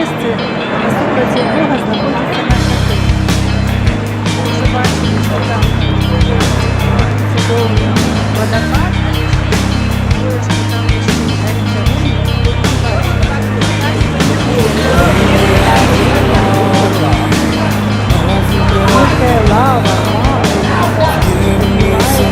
місці насупроти Бога знаходиться наша церква. Ви вже бачили, що там чудовий водопад, що там ще гориться вогонь. Морская лава, поднимается,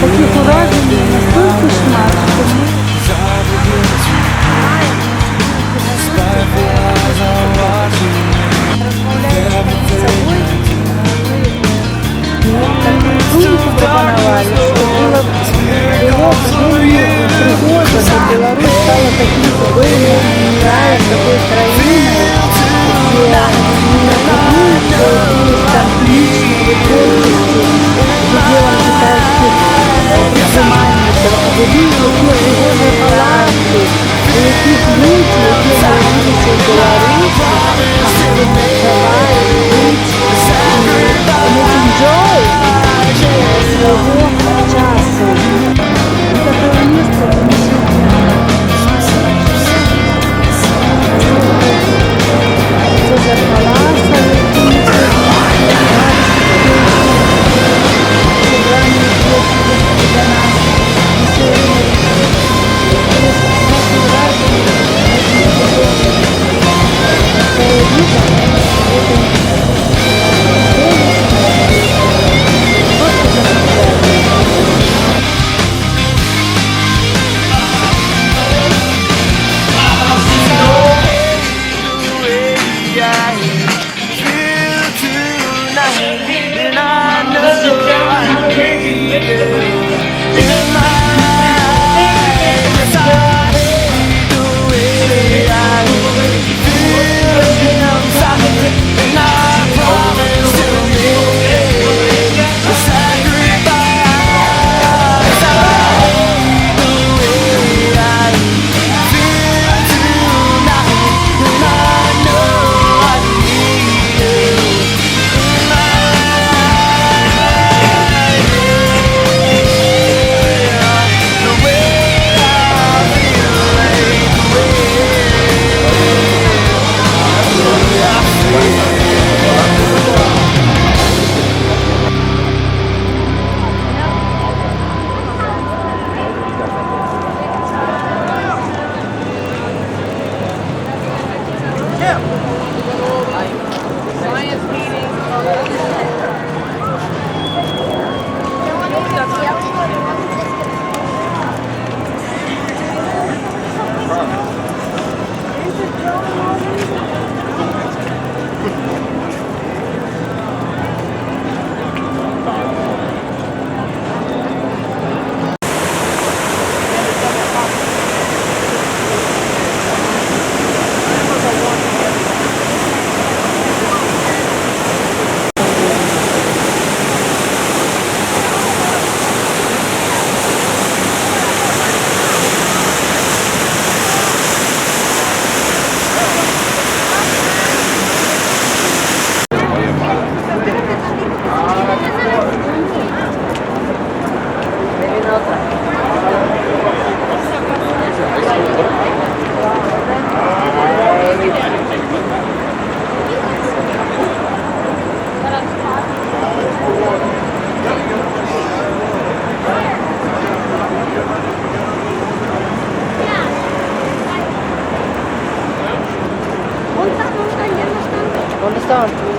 таких уражений настолько шмат, что мы размовляем с собой, мы такую думку пропоновали, что было время пригодно, что Беларусь стала таким свободным краем, такой краиной, где не там личной гордости, пределом китайских прижимальников, делили первые Божьи палатки, и таких люди, где родились в Беларуси, давали быть and enjoy своего часа. И такое место принесет Thank you. там.